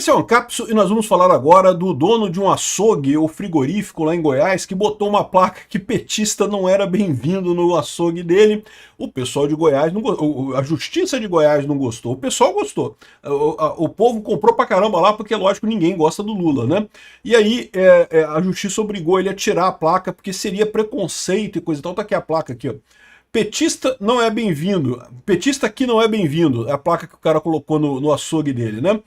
Esse é o Ancapso e nós vamos falar agora do dono de um açougue ou frigorífico lá em Goiás que botou uma placa que petista não era bem-vindo no açougue dele. O pessoal de Goiás, não, a justiça de Goiás não gostou, o pessoal gostou. O povo comprou pra caramba lá porque, lógico, ninguém gosta do Lula, né? E aí a justiça obrigou ele a tirar a placa porque seria preconceito e coisa e tal. Tá aqui a placa aqui, ó. Petista não é bem-vindo. Petista aqui não é bem-vindo. É a placa que o cara colocou no açougue dele, né?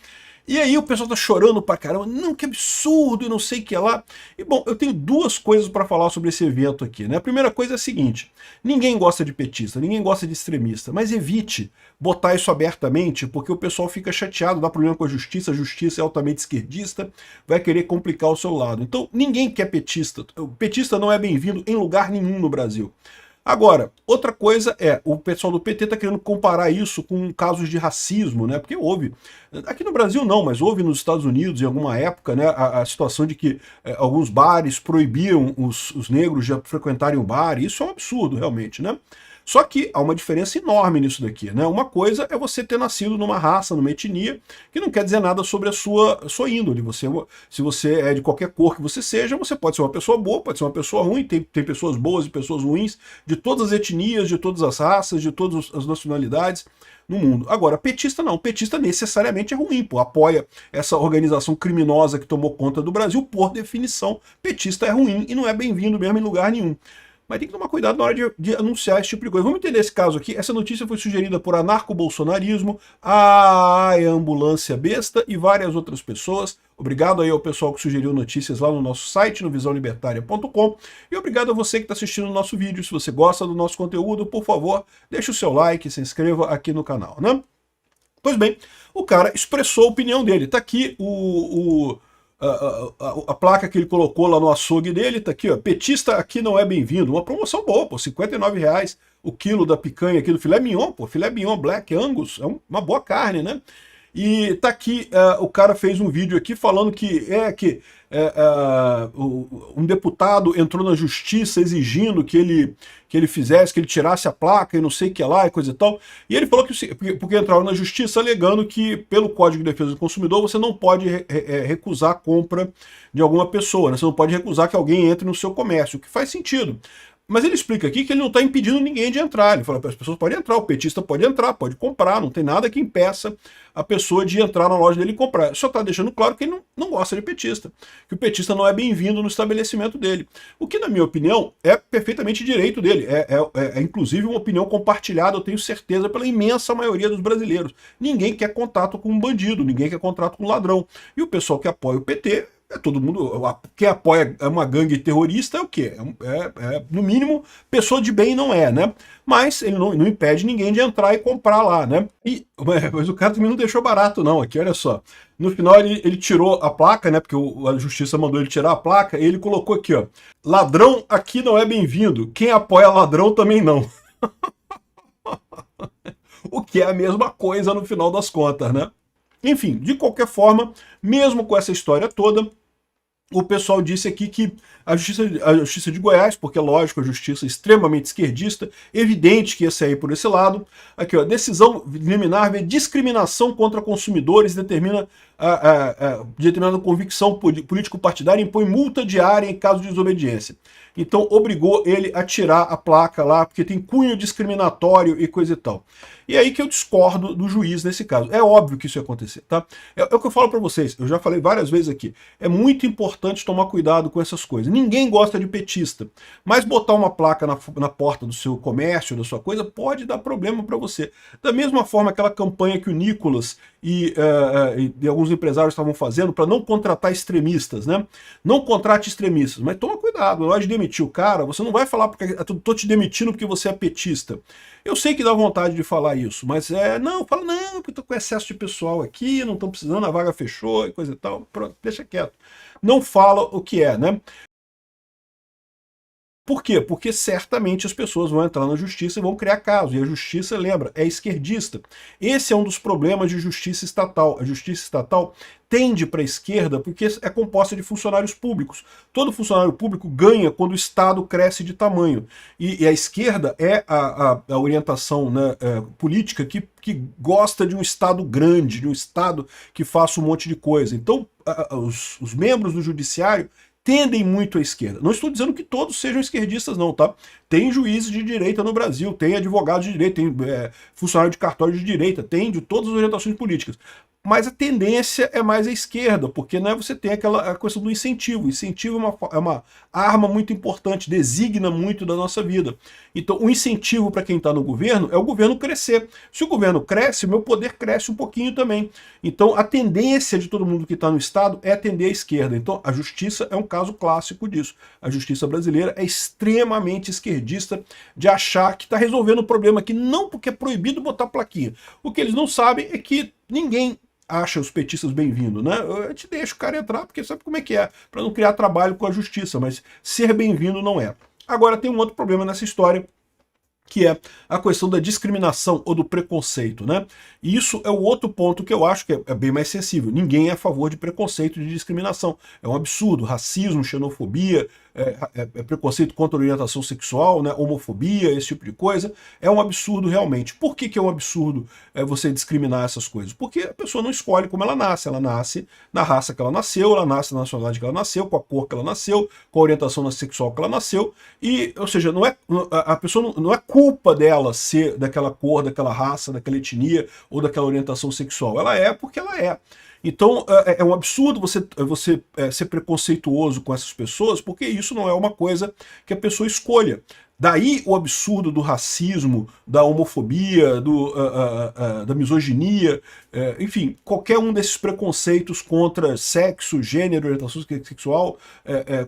E aí o pessoal tá chorando pra caramba, não, que absurdo, e não sei o que lá. E bom, eu tenho duas coisas para falar sobre esse evento aqui, né? A primeira coisa é a seguinte, ninguém gosta de petista, ninguém gosta de extremista, mas evite botar isso abertamente, porque o pessoal fica chateado, dá problema com a justiça é altamente esquerdista, vai querer complicar o seu lado. Então ninguém quer petista, o petista não é bem-vindo em lugar nenhum no Brasil. Agora, outra coisa é, o pessoal do PT está querendo comparar isso com casos de racismo, né? Porque houve, aqui no Brasil não, mas houve nos Estados Unidos em alguma época, né, a situação de que alguns bares proibiam os negros de frequentarem o bar, e isso é um absurdo realmente, né? Só que há uma diferença enorme nisso daqui, né? Uma coisa é você ter nascido numa raça, numa etnia, que não quer dizer nada sobre a sua índole. Se você é de qualquer cor que você seja, você pode ser uma pessoa boa, pode ser uma pessoa ruim, tem pessoas boas e pessoas ruins, de todas as etnias, de todas as raças, de todas as nacionalidades no mundo. Agora, petista não, petista necessariamente é ruim, pô, apoia essa organização criminosa que tomou conta do Brasil, por definição, petista é ruim e não é bem-vindo mesmo em lugar nenhum. Mas tem que tomar cuidado na hora de anunciar esse tipo de coisa. Vamos entender esse caso aqui. Essa notícia foi sugerida por Anarco-Bolsonarismo, a Ambulância Besta e várias outras pessoas. Obrigado aí ao pessoal que sugeriu notícias lá no nosso site, no visãolibertaria.com. E obrigado a você que está assistindo o nosso vídeo. Se você gosta do nosso conteúdo, por favor, deixe o seu like, se inscreva aqui no canal, né? Pois bem, o cara expressou a opinião dele. Tá aqui a placa que ele colocou lá no açougue dele, tá aqui, ó, petista aqui não é bem-vindo, uma promoção boa, pô, R$59 o quilo da picanha aqui do filé mignon, pô, filé mignon Black Angus, é uma boa carne, né? E tá aqui, o cara fez um vídeo aqui falando que um deputado entrou na justiça exigindo que ele fizesse, que ele tirasse a placa e não sei o que lá e coisa e tal. E ele falou que porque entraram na justiça alegando que pelo Código de Defesa do Consumidor você não pode recusar a compra de alguma pessoa, né? Você não pode recusar que alguém entre no seu comércio, o que faz sentido. Mas ele explica aqui que ele não está impedindo ninguém de entrar. Ele fala que as pessoas podem entrar, o petista pode entrar, pode comprar, não tem nada que impeça a pessoa de entrar na loja dele e comprar. Só está deixando claro que ele não gosta de petista, que o petista não é bem-vindo no estabelecimento dele. O que, na minha opinião, é perfeitamente direito dele. É inclusive uma opinião compartilhada, eu tenho certeza, pela imensa maioria dos brasileiros. Ninguém quer contato com um bandido, ninguém quer contato com um ladrão. E o pessoal que apoia o PT... todo mundo, quem apoia uma gangue terrorista é o quê? No mínimo, pessoa de bem não é, né? Mas ele não impede ninguém de entrar e comprar lá, né? Mas o cara também não deixou barato não, aqui, olha só. No final ele tirou a placa, né? Porque a justiça mandou ele tirar a placa, e ele colocou aqui, ó. Ladrão aqui não é bem-vindo, quem apoia ladrão também não. O que é a mesma coisa no final das contas, né? Enfim, de qualquer forma, mesmo com essa história toda, o pessoal disse aqui que a justiça de Goiás, porque lógico, a justiça é extremamente esquerdista, evidente que ia sair por esse lado. Aqui, ó, decisão liminar vê discriminação contra consumidores, determina determinada convicção político-partidária, impõe multa diária em caso de desobediência. Então obrigou ele a tirar a placa lá, porque tem cunho discriminatório e coisa e tal. E é aí que eu discordo do juiz nesse caso. É óbvio que isso ia acontecer, tá? É o que eu falo para vocês, eu já falei várias vezes aqui, é muito importante tomar cuidado com essas coisas. Ninguém gosta de petista, mas botar uma placa na porta do seu comércio, da sua coisa, pode dar problema para você. Da mesma forma, aquela campanha que o Nicolas e alguns empresários estavam fazendo para não contratar extremistas, né? Não contrate extremistas, mas toma cuidado, na hora de demitir o cara, você não vai falar porque tô te demitindo porque você é petista. Eu sei que dá vontade de falar isso, mas não, fala não, porque tô com excesso de pessoal aqui, não estão precisando, a vaga fechou e coisa e tal, pronto, deixa quieto. Não fala o que é, né? Por quê? Porque certamente as pessoas vão entrar na justiça e vão criar casos. E a justiça, lembra, é esquerdista. Esse é um dos problemas de justiça estatal. A justiça estatal tende para a esquerda porque é composta de funcionários públicos. Todo funcionário público ganha quando o Estado cresce de tamanho. E a esquerda é a orientação, né, política que gosta de um Estado grande, de um Estado que faça um monte de coisa. Então, os membros do judiciário tendem muito à esquerda. Não estou dizendo que todos sejam esquerdistas, não, tá? Tem juízes de direita no Brasil, tem advogados de direita, tem funcionário de cartório de direita, tem de todas as orientações políticas. Mas a tendência é mais à esquerda, porque, né, você tem a questão do incentivo. O incentivo é uma arma muito importante, designa muito da nossa vida. Então, o incentivo para quem está no governo é o governo crescer. Se o governo cresce, o meu poder cresce um pouquinho também. Então, a tendência de todo mundo que está no Estado é tender à esquerda. Então, a justiça é um caso clássico disso. A justiça brasileira é extremamente esquerdista de achar que está resolvendo o problema aqui, não porque é proibido botar plaquinha. O que eles não sabem é que ninguém acha os petistas bem-vindos, né? A gente deixa o cara entrar, porque sabe como é que é, para não criar trabalho com a justiça, mas ser bem-vindo não é. Agora, tem um outro problema nessa história, que é a questão da discriminação ou do preconceito, né? E isso é o outro ponto que eu acho que é bem mais sensível. Ninguém é a favor de preconceito e de discriminação. É um absurdo. Racismo, xenofobia, preconceito contra a orientação sexual, né? Homofobia, esse tipo de coisa. É um absurdo realmente. Por que é um absurdo você discriminar essas coisas? Porque a pessoa não escolhe como ela nasce. Ela nasce na raça que ela nasceu, ela nasce na nacionalidade que ela nasceu, com a cor que ela nasceu, com a orientação sexual que ela nasceu. E, ou seja, a pessoa não é culpa dela ser daquela cor, daquela raça, daquela etnia ou daquela orientação sexual. Ela é porque ela é. Então é um absurdo você ser preconceituoso com essas pessoas, porque isso não é uma coisa que a pessoa escolha. Daí o absurdo do racismo, da homofobia, da misoginia, enfim, qualquer um desses preconceitos contra sexo, gênero, orientação sexual,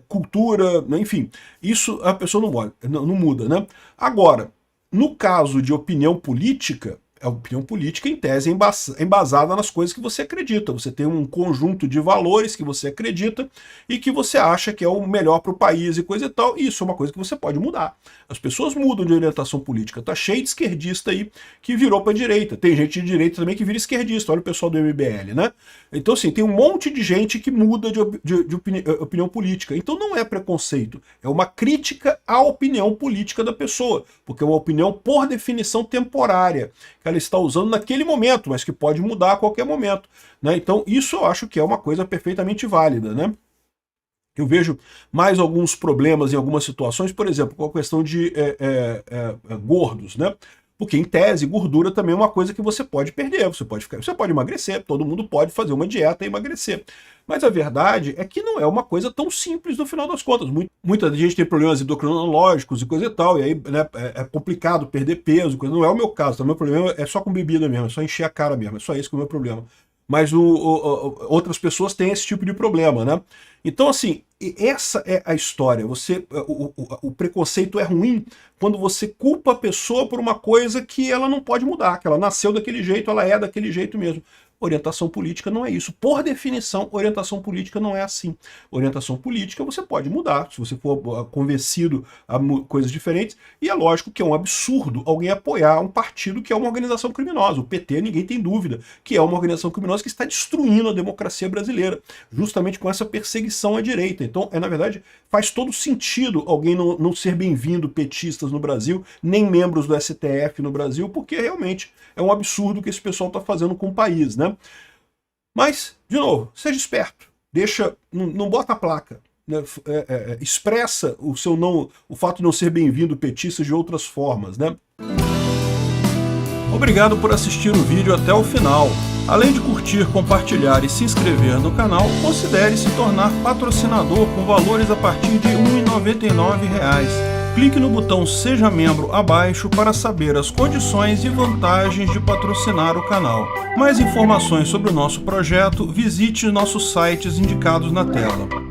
cultura, enfim, isso a pessoa não muda, né? Agora, no caso de opinião política, a opinião política, em tese, é embasada nas coisas que você acredita. Você tem um conjunto de valores que você acredita e que você acha que é o melhor para o país e coisa e tal. E isso é uma coisa que você pode mudar. As pessoas mudam de orientação política. Tá cheio de esquerdista aí que virou para a direita. Tem gente de direita também que vira esquerdista. Olha o pessoal do MBL, né? Então, assim, tem um monte de gente que muda de opinião política. Então não é preconceito. É uma crítica à opinião política da pessoa. Porque é uma opinião, por definição, temporária, que ela está usando naquele momento, mas que pode mudar a qualquer momento, né? Então isso eu acho que é uma coisa perfeitamente válida, né? Eu vejo mais alguns problemas em algumas situações, por exemplo, com a questão de gordos, né? Porque, em tese, gordura também é uma coisa que você pode perder, você pode emagrecer, todo mundo pode fazer uma dieta e emagrecer. Mas a verdade é que não é uma coisa tão simples no final das contas. Muita gente tem problemas endocrinológicos e coisa e tal, e aí, né, é complicado perder peso, não é o meu caso, o meu problema é só com bebida mesmo, é só encher a cara mesmo, é só isso que é o meu problema. Mas outras pessoas têm esse tipo de problema, né? Então, assim, essa é a história. O preconceito é ruim quando você culpa a pessoa por uma coisa que ela não pode mudar, que ela nasceu daquele jeito, ela é daquele jeito mesmo. Orientação política não é isso. Por definição, orientação política não é assim. Orientação política você pode mudar, se você for convencido a coisas diferentes, e é lógico que é um absurdo alguém apoiar um partido que é uma organização criminosa. O PT, ninguém tem dúvida, que é uma organização criminosa que está destruindo a democracia brasileira, justamente com essa perseguição à direita. Então, na verdade, faz todo sentido alguém não ser bem-vindo petistas no Brasil, nem membros do STF no Brasil, porque realmente é um absurdo que esse pessoal está fazendo com o país, né? Mas, de novo, seja esperto, não bota a placa, né? Expressa o fato de não ser bem-vindo petista de outras formas, né? Obrigado por assistir o vídeo até o final. Além de curtir, compartilhar e se inscrever no canal, considere se tornar patrocinador com valores a partir de R$ 1,99. Clique no botão Seja Membro abaixo para saber as condições e vantagens de patrocinar o canal. Mais informações sobre o nosso projeto, visite nossos sites indicados na tela.